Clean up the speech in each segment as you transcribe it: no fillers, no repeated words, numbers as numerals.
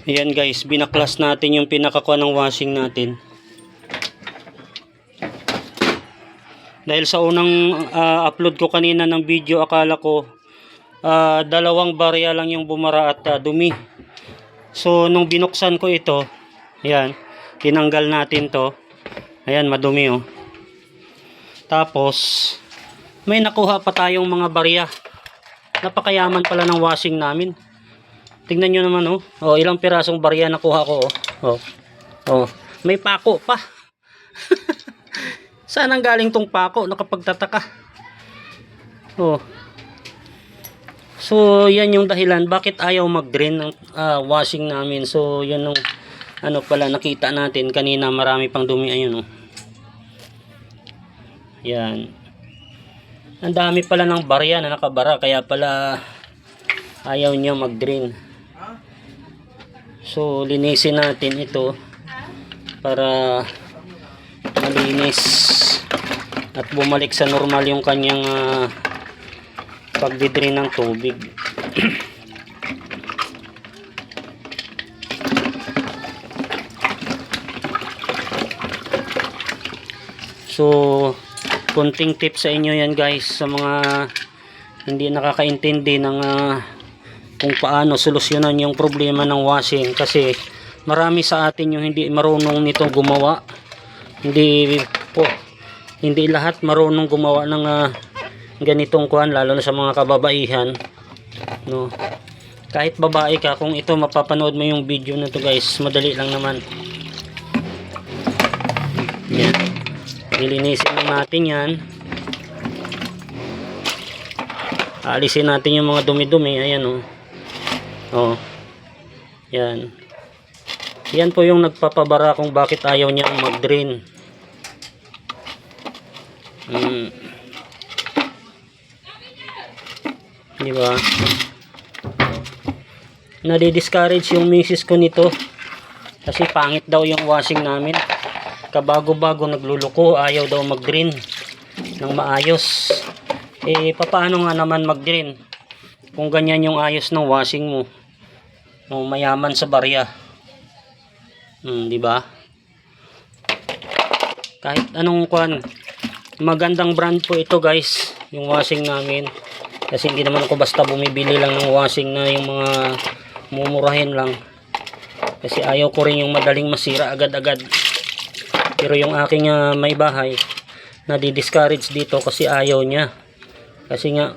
Ayan guys, binaklas natin yung pinakakuha ng washing natin. Dahil sa unang upload ko kanina ng video, akala ko dalawang barya lang yung bumara at dumi. So nung binuksan ko ito, ayan, tinanggal natin to. Ayan, madumi oh. Tapos may nakuha pa tayong mga barya. Napakayaman pala ng washing namin. Tingnan nyo naman oh. Oh, ilang pirasong barya nakuha ko oh. Oh. Oh, may pako pa. Saan ang galing tong pako? Nakapagtataka. Oh. So, yan yung dahilan bakit ayaw mag-drain ng washing namin. So, yan yung ano pala nakita natin kanina, marami pang dumi. Ayun oh. Yan. Ang dami pala ng barya na nakabara, kaya pala ayaw niya mag-drain. So, linisin natin ito para malinis at bumalik sa normal yung kanyang pagdidrain ng tubig. So, kunting tip sa inyo yan guys, sa mga hindi nakakaintindi ng kung paano solusyonan yung problema ng washing, kasi marami sa atin yung hindi marunong nitong gumawa. Hindi lahat marunong gumawa ng ganitong kuan, lalo na sa mga kababaihan, no. Kahit babae ka, kung ito mapapanood mo yung video na to guys, madali lang naman. Yan, ilinisin natin yan, alisin natin yung mga dumi-dumi. Ayan oh. Oh, yan. Yan po yung nagpapabara kung bakit ayaw niya mag-drain. Di ba? Nadi-discourage yung misis ko nito kasi pangit daw yung washing namin. Kabago-bago nagluluko, ayaw daw mag-drain ng maayos. Eh, paano nga naman mag-drain kung ganyan yung ayos ng washing mo? Oh, mayaman sa barya. Di ba? Kahit anong kuan, magandang brand po ito guys, yung washing namin. Kasi hindi naman ako basta bumibili lang ng washing na yung mga mumurahin lang. Kasi ayaw ko rin yung madaling masira agad-agad. Pero yung aking may bahay, nadi-discourage dito kasi ayaw niya. Kasi nga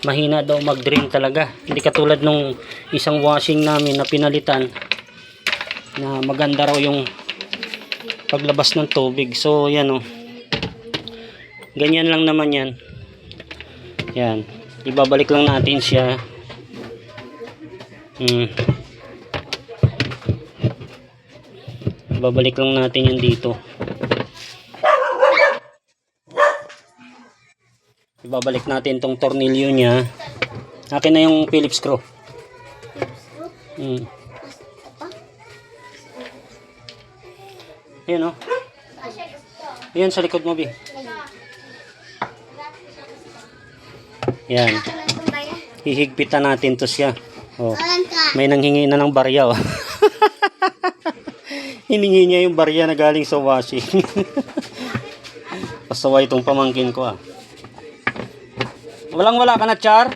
mahina daw mag-drain talaga. Hindi katulad nung isang washing namin na pinalitan, na maganda raw yung paglabas ng tubig. So yan oh, ganyan lang naman yan. Yan, ibabalik lang natin siya. Ibabalik lang natin yan dito. Ibabalik natin tong tornilyo nya. Akin na yung Phillips screw. Ayan o. Ayan sa likod mo, Bi. Yan. Hihigpitan natin to siya. Oh. May nanghingi na ng barya. Oh. Hiningi niya yung barya na galing sa washing. Pasaway itong pamangkin ko ah. Walang-wala ka na, Char?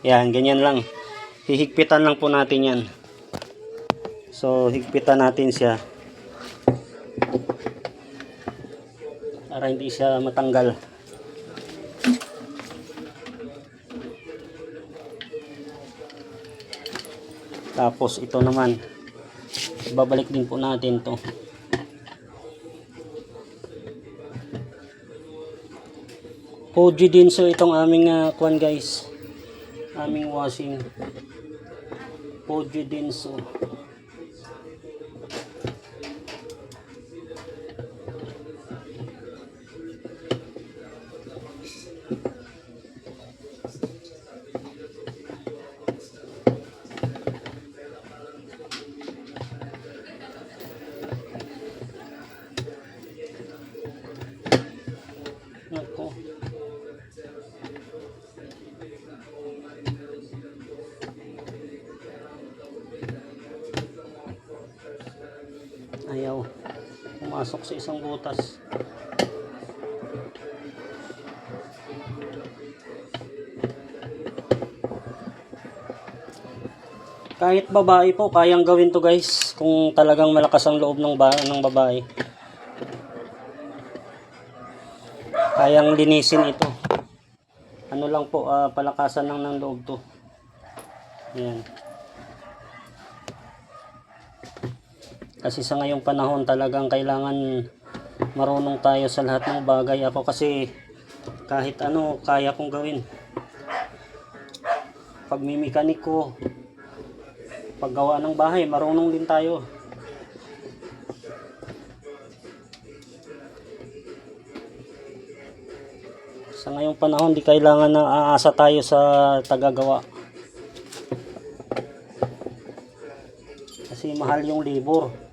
Yan, ganyan lang. Hihigpitan lang po natin yan. So, higpitan natin siya para hindi siya matanggal. Tapos, ito naman, babalik din po natin to. Fuji din so itong aming kuan guys, aming washing. Fuji din so. Nako. pumasok sa isang butas. Kahit babae po, kayang gawin to guys, kung talagang malakas ang loob ng babae. Kayang linisin ito. Ano lang po, palakasan lang ng loob to. Ayan. Kasi sa ngayong panahon talagang kailangan marunong tayo sa lahat ng bagay. Ako kasi kahit ano, kaya kong gawin. Pagmimikaniko, paggawa ng bahay, marunong din tayo. Sa ngayong panahon, di kailangan na aasa tayo sa tagagawa. Kasi mahal yung labor.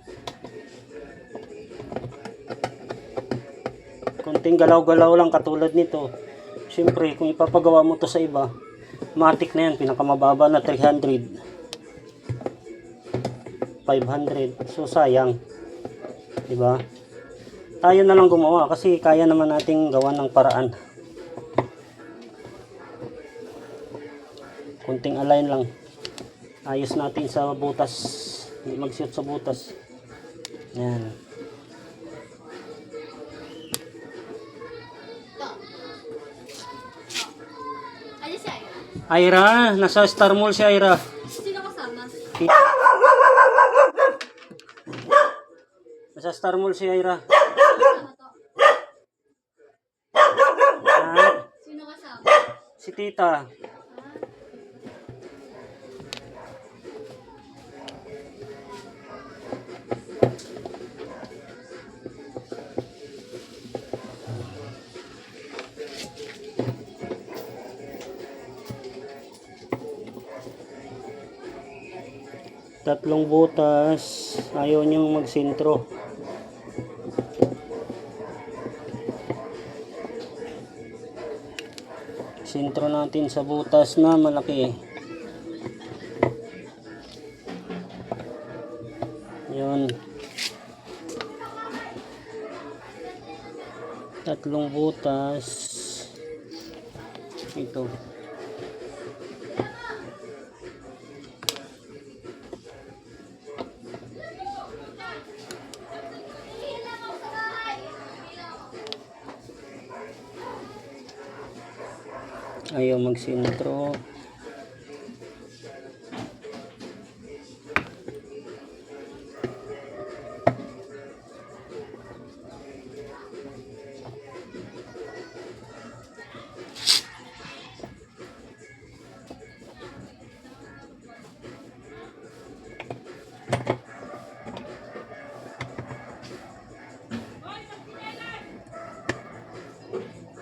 Kunting galaw-galaw lang katulad nito. Siyempre, kung ipapagawa mo to sa iba, matik na yan, pinakamababa na 300. 500. So sayang. 'Di ba? Tayo na lang gumawa kasi kaya naman nating gawa ng paraan. Kunting align lang. Ayos natin sa butas. Hindi mag-shoot sa butas. Yan. Ira, nasa Star Mall si Ira. Sino kasama? Tita. Nasa Star Mall si Ira. Sino kasama? Si Tita. Tatlong butas, ayaw niyang magsintro. Sintro natin sa butas na malaki. Yun. Tatlong butas. Ito. Ayaw magsintro.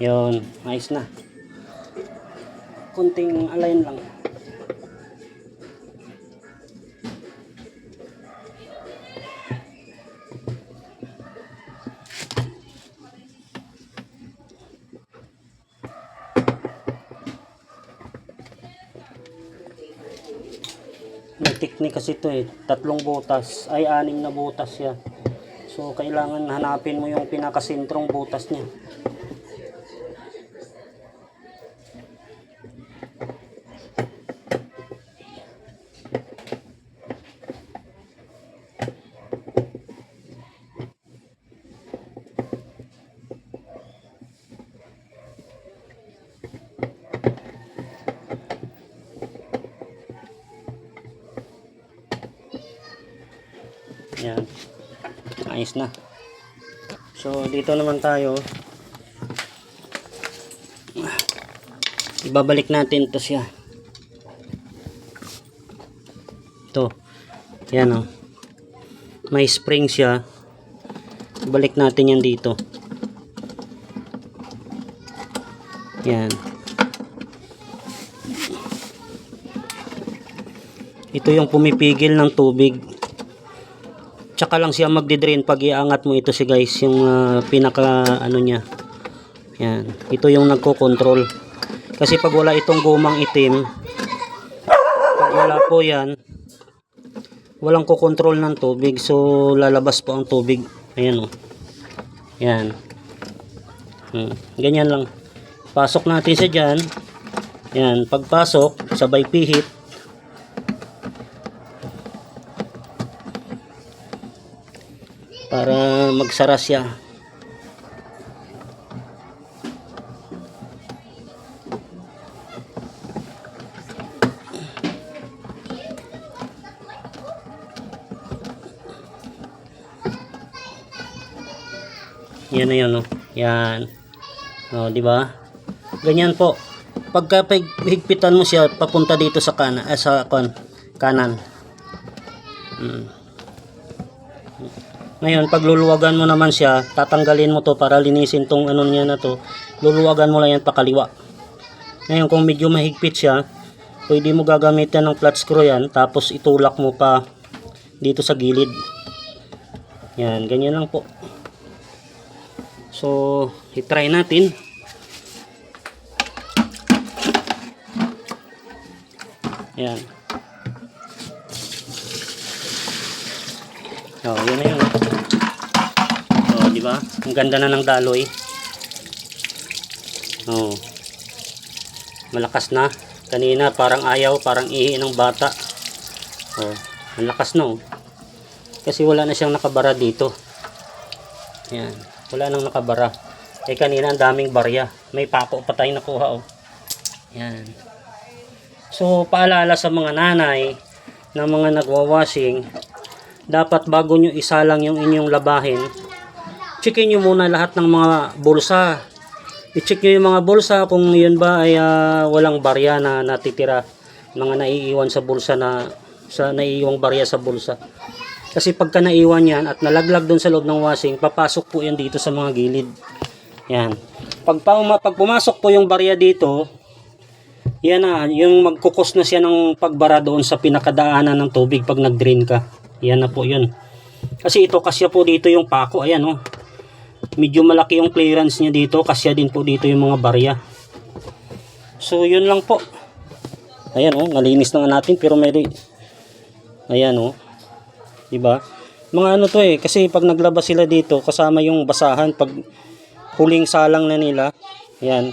Yun, ayos na. Kunting align lang. May technique kasi ito eh. 3 butas. Ay 6 na butas yan. So kailangan hanapin mo yung pinakasentrong butas niya. Yan. Ayos na. So, dito naman tayo. Ibabalik natin to siya. Ito. Yan o. May spring siya. Balik natin yan dito. Yan. Ito yung pumipigil ng tubig. Tsaka lang siya magdi-drain pag iangat mo ito si guys, yung pinaka ano niya. Yan. Ito yung nagko-control. Kasi pag wala itong gumang itim, pag wala po yan, walang ko-control ng tubig. So lalabas po ang tubig. Ayan o. Yan. Ganyan lang. Pasok natin siya dyan. Yan. Pagpasok, sabay pihit. Para magsara siya. Yan na yun, no? Yan. O, di ba? Ganyan po. Pagka higpitan mo siya papunta dito sa kanan. Ngayon, pag luluwagan mo naman siya, tatanggalin mo to para linisin tong ano niya na to. Luluwagan mo lang yan pakaliwa. Ngayon, kung medyo mahigpit siya, pwede mo gagamitan ng flat screw yan, tapos itulak mo pa dito sa gilid. Yan, ganyan lang po. So, i-try natin. Yan. Oh, yun na yun. Oh, di ba? Ang ganda na ng daloy. Oh. Malakas na. Kanina parang ayaw, parang ihi ng bata. Oh, ang lakas na oh. Kasi wala na siyang nakabara dito. Yan. Wala nang nakabara. Eh kanina ang daming barya. May pako pa tayong nakuha oh. Yan. So paalala sa mga nanay na mga nagwa-washing, dapat bago nyo isalang yung inyong labahin, checkin nyo muna lahat ng mga bulsa. I-check nyo yung mga bulsa kung yun ba ay walang barya na natitira, mga naiiwan sa bulsa naiiwang barya sa bulsa. Kasi pagka naiwan yan at nalaglag doon sa loob ng washing, papasok po yan dito sa mga gilid. Yan. Pag pumasok po yung barya dito, yan na, yung magkukos na siya ng pagbara doon sa pinakadaanan ng tubig pag nag-drain ka. Yan na po yun. Kasi ito kasya po dito yung pako. Ayan oh. Medyo malaki yung clearance niya dito. Kasya din po dito yung mga barya. So yun lang po. Ayan oh. Nalinis na nga natin pero may... Ayan oh. Diba? Mga ano to eh. Kasi pag naglaba sila dito, kasama yung basahan. Pag huling salang na nila. Ayan.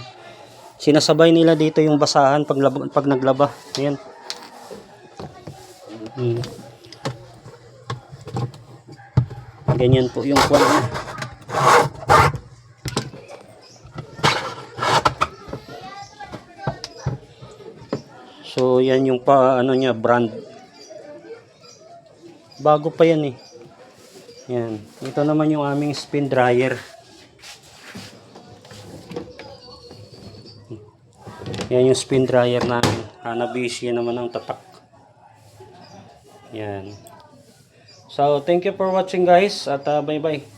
Sinasabay nila dito yung basahan pag naglaba. Ayan. Ganyan po yung kwan niya. So yan yung ano niya, brand. Bago pa yan eh. Yan. Ito naman yung aming spin dryer. Yan yung spin dryer namin. Hanabishi naman ang tatak. Yan. So thank you for watching guys at bye bye.